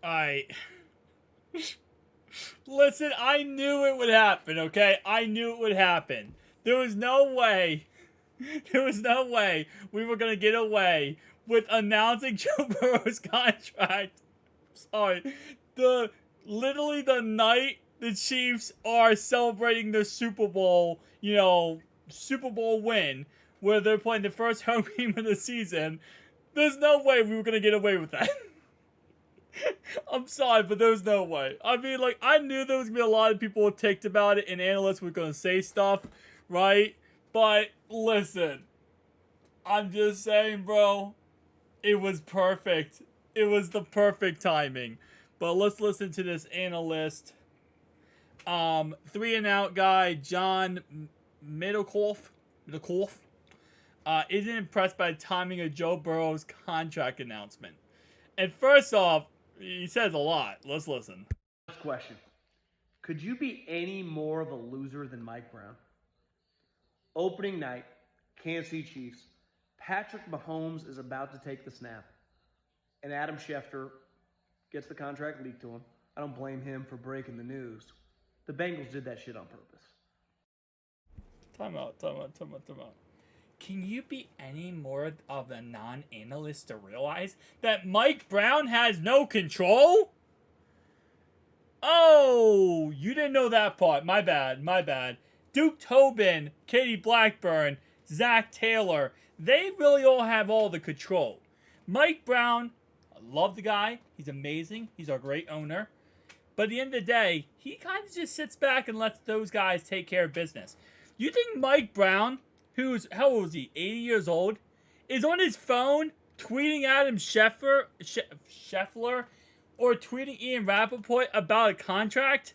I listen. I knew it would happen. Okay, I knew it would happen. There was no way. There was no way we were gonna get away with announcing Joe Burrow's contract. Sorry, the literally the night the Chiefs are celebrating their Super Bowl, Super Bowl win, where they're playing the first home game of the season. There's no way we were gonna get away with that. I'm sorry, but there's no way. I mean, like, I knew there was gonna be a lot of people who ticked about it, and analysts were gonna say stuff, right? But listen, I'm just saying, bro, it was perfect. It was the perfect timing. But let's listen to this analyst. 3-and-out guy, John Middlekauff, isn't impressed by the timing of Joe Burrow's contract announcement. And first off, he says a lot. Let's listen. First question. Could you be any more of a loser than Mike Brown? Opening night, Kansas City Chiefs. Patrick Mahomes is about to take the snap. And Adam Schefter gets the contract leaked to him. I don't blame him for breaking the news. The Bengals did that shit on purpose. Time out. Can you be any more of a non-analyst to realize that Mike Brown has no control? Oh, you didn't know that part. My bad. Duke Tobin, Katie Blackburn, Zach Taylor, they really all have all the control. Mike Brown, I love the guy. He's amazing. He's our great owner. But at the end of the day, he kind of just sits back and lets those guys take care of business. You think Mike Brown, who's, how old is he, 80 years old, is on his phone tweeting Adam Scheffler or tweeting Ian Rappaport about a contract?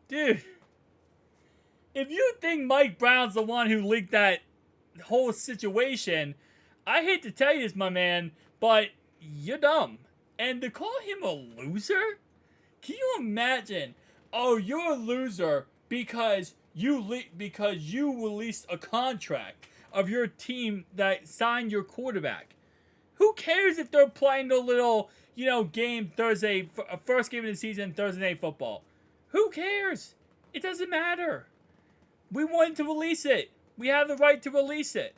Dude, if you think Mike Brown's the one who leaked that whole situation, I hate to tell you this, my man, but you're dumb. And to call him a loser? Can you imagine? Oh, you're a loser because you released a contract of your team that signed your quarterback. Who cares if they're playing the little, game Thursday, first game of the season, Thursday Night Football? Who cares? It doesn't matter. We wanted to release it. We have the right to release it.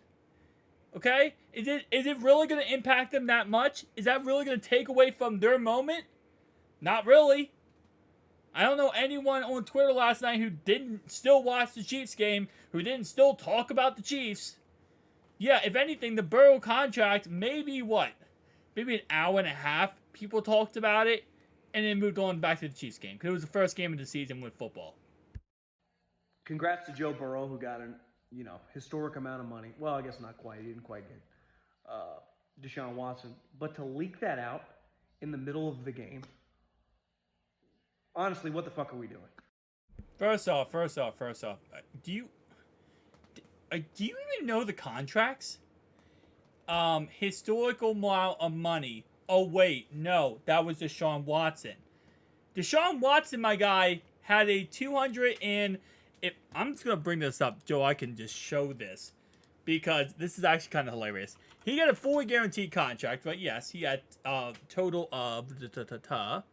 Okay? Is it really going to impact them that much? Is that really going to take away from their moment? Not really. I don't know anyone on Twitter last night who didn't still watch the Chiefs game, who didn't still talk about the Chiefs. Yeah, if anything, the Burrow contract, maybe an hour and a half, people talked about it, and then moved on back to the Chiefs game, because it was the first game of the season with football. Congrats to Joe Burrow, who got an historic amount of money. Well, I guess not quite. He didn't quite get Deshaun Watson. But to leak that out in the middle of the game, honestly, what the fuck are we doing? First off, do you even know the contracts? Historical amount of money. Oh wait, no, that was Deshaun Watson. Deshaun Watson, my guy, had a 200 and if I'm just gonna bring this up, Joe, I can just show this because this is actually kind of hilarious. He got a fully guaranteed contract, but yes, he had a total of let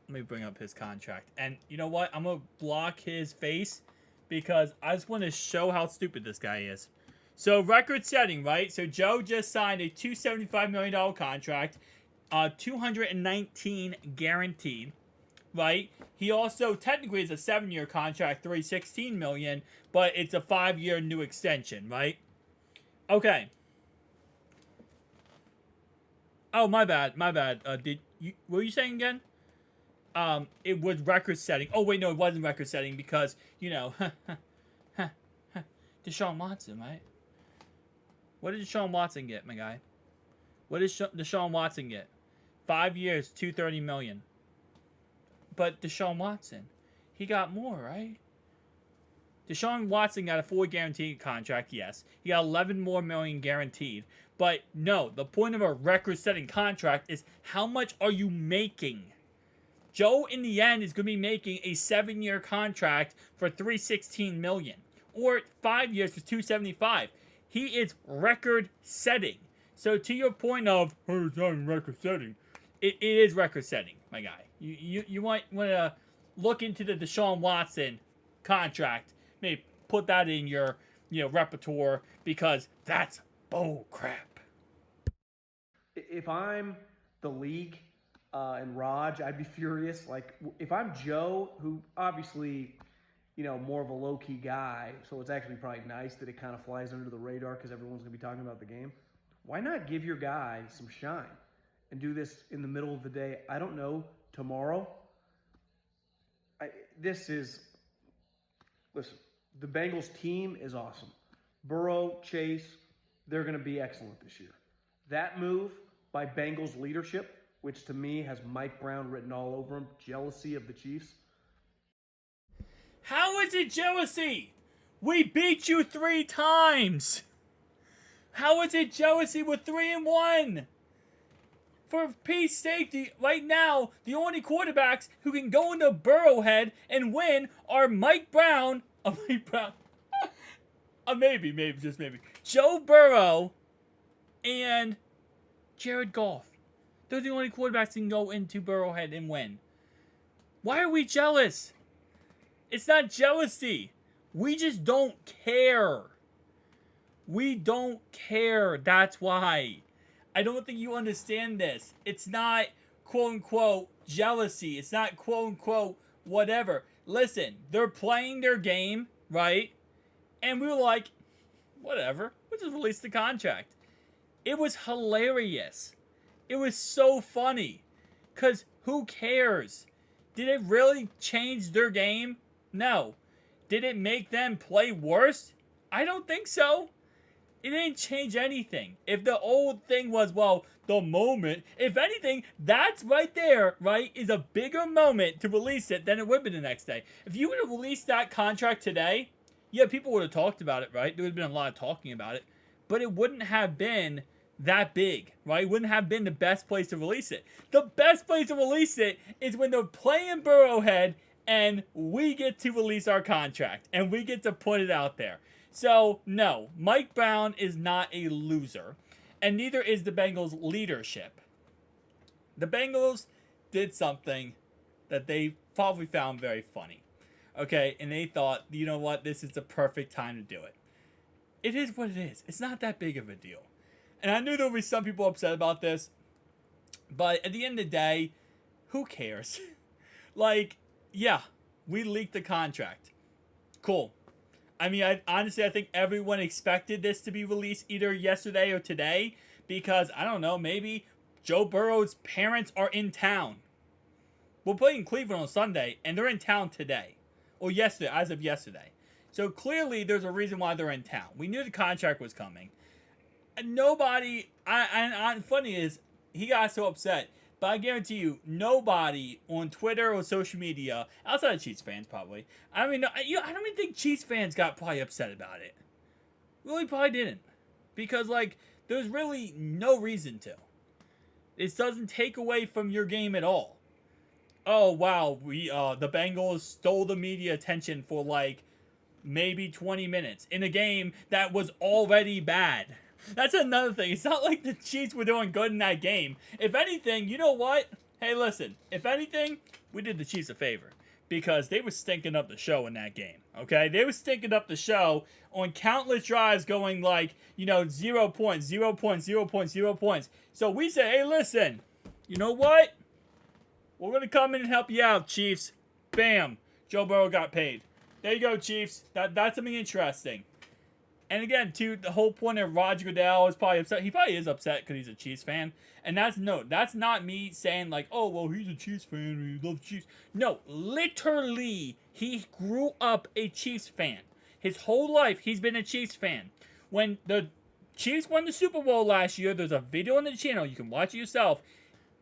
me bring up his contract. And you know what? I'm going to block his face because I just want to show how stupid this guy is. So, record setting, right? So, Joe just signed a $275 million contract, 219 guaranteed, right? He also technically is a 7-year contract, $316 million, but it's a 5-year new extension, right? Okay. Oh, my bad. What were you saying again? It was record setting. Oh, wait, no, it wasn't record setting because, Deshaun Watson, right? What did Deshaun Watson get, my guy? What did Deshaun Watson get? 5 years, $230 million. But Deshaun Watson, he got more, right? Deshaun Watson got a full guaranteed contract, yes. He got 11 more million guaranteed. But no, the point of a record-setting contract is how much are you making? Joe, in the end, is going to be making a 7-year contract for $316 million. Or 5 years for $275. He is record-setting. So to your point of, hey, it's not record-setting. it is record setting, my guy. You want to look into the Deshaun Watson contract. Maybe put that in your repertoire because that's bull crap. If I'm the league and Raj, I'd be furious. Like, if I'm Joe, who obviously, more of a low key guy, so it's actually probably nice that it kind of flies under the radar because everyone's going to be talking about the game. Why not give your guy some shine and do this in the middle of the day? I don't know, tomorrow. Listen, the Bengals team is awesome. Burrow, Chase, they're going to be excellent this year. That move by Bengals leadership, which to me has Mike Brown written all over him, jealousy of the Chiefs. How is it jealousy? We beat you 3 times. How is it jealousy with 3-1? For peace sake, right now, the only quarterbacks who can go into Burrowhead and win are Mike Brown. Maybe, just maybe. Joe Burrow and Jared Goff. They're the only quarterbacks that can go into Burrowhead and win. Why are we jealous? It's not jealousy. We just don't care. We don't care. That's why. I don't think you understand this. It's not quote-unquote jealousy. It's not quote-unquote whatever. Listen, they're playing their game, right? And we were like, whatever. We'll just release the contract. It was hilarious. It was so funny. Because who cares? Did it really change their game? No. Did it make them play worse? I don't think so. It didn't change anything. If the old thing was, well, the moment, if anything, that's right there, right, is a bigger moment to release it than it would have been the next day. If you would have released that contract today, yeah, people would have talked about it, right? There would have been a lot of talking about it. But it wouldn't have been that big, right? It wouldn't have been the best place to release it. The best place to release it is when they're playing Burrowhead and we get to release our contract and we get to put it out there. So, no, Mike Brown is not a loser, and neither is the Bengals leadership. The Bengals did something that they probably found very funny, okay? And they thought, you know what, this is the perfect time to do it. It is what it is. It's not that big of a deal. And I knew there would be some people upset about this, but at the end of the day, who cares? Like, yeah, we leaked the contract. Cool. I mean, I think everyone expected this to be released either yesterday or today because, I don't know, maybe Joe Burrow's parents are in town. We're playing Cleveland on Sunday, and they're in town today. Or yesterday, as of yesterday. So clearly, there's a reason why they're in town. We knew the contract was coming. And nobody, funny is, he got so upset. But I guarantee you, nobody on Twitter or social media, outside of Chiefs fans probably, I don't even think Chiefs fans got probably upset about it. Really probably didn't. Because, there's really no reason to. This doesn't take away from your game at all. Oh, wow, the Bengals stole the media attention for, maybe 20 minutes in a game that was already bad. That's another thing. It's not like the Chiefs were doing good in that game. If anything, you know what? Hey, listen. If anything, we did the Chiefs a favor. Because they were stinking up the show in that game. Okay? They were stinking up the show on countless drives going 0 points, 0 points, 0 points, 0 points. So we say, hey, listen. You know what? We're going to come in and help you out, Chiefs. Bam. Joe Burrow got paid. There you go, Chiefs. That's something interesting. And again, too, the whole point of Roger Goodell is probably upset. He probably is upset because he's a Chiefs fan. And that's not me saying oh, well, he's a Chiefs fan. He loves Chiefs. No, literally, he grew up a Chiefs fan. His whole life, he's been a Chiefs fan. When the Chiefs won the Super Bowl last year, there's a video on the channel. You can watch it yourself.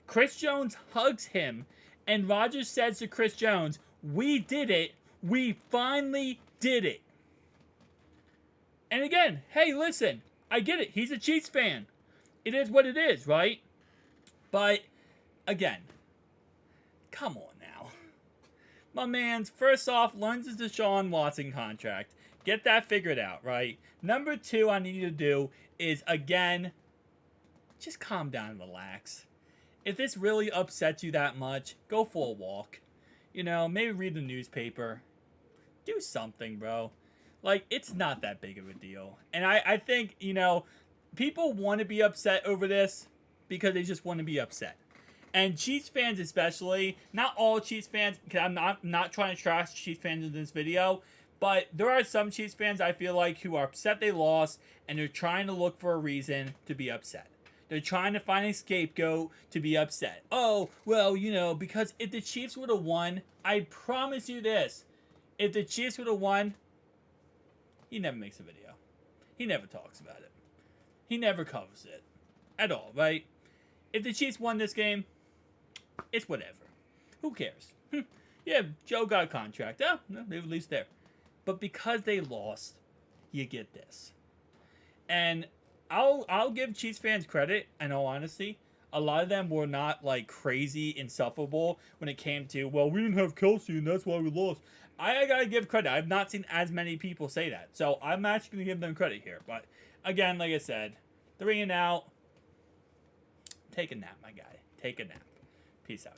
Chris Jones hugs him. And Rodgers says to Chris Jones, we did it. We finally did it. And again, hey, listen, I get it. He's a Chiefs fan. It is what it is, right? But, again, come on now. My man's, first off, learns his Deshaun Watson contract. Get that figured out, right? Number 2 I need you to do is, again, just calm down and relax. if this really upsets you that much, go for a walk. You know, maybe read the newspaper. Do something, bro. Like, it's not that big of a deal. And I think, you know, people want to be upset over this because they just want to be upset. And Chiefs fans especially, not all Chiefs fans, because I'm not trying to trash Chiefs fans in this video, but there are some Chiefs fans I feel like who are upset they lost, and they're trying to look for a reason to be upset. They're trying to find a scapegoat to be upset. Oh, well, you know, because if the Chiefs would have won, I promise you this, if the Chiefs would have won, he never makes a video. He never talks about it. He never covers it. At all, right? If the Chiefs won this game, it's whatever. Who cares? Yeah, Joe got a contract. Oh, no, they were at least there. But because they lost, you get this. And I'll give Chiefs fans credit, in all honesty. A lot of them were not like crazy insufferable when it came to, well, we didn't have Kelsey and that's why we lost. I gotta give credit. I've not seen as many people say that. So I'm actually gonna give them credit here. But again, like I said, 3 and out. Take a nap, my guy. Take a nap. Peace out, guys.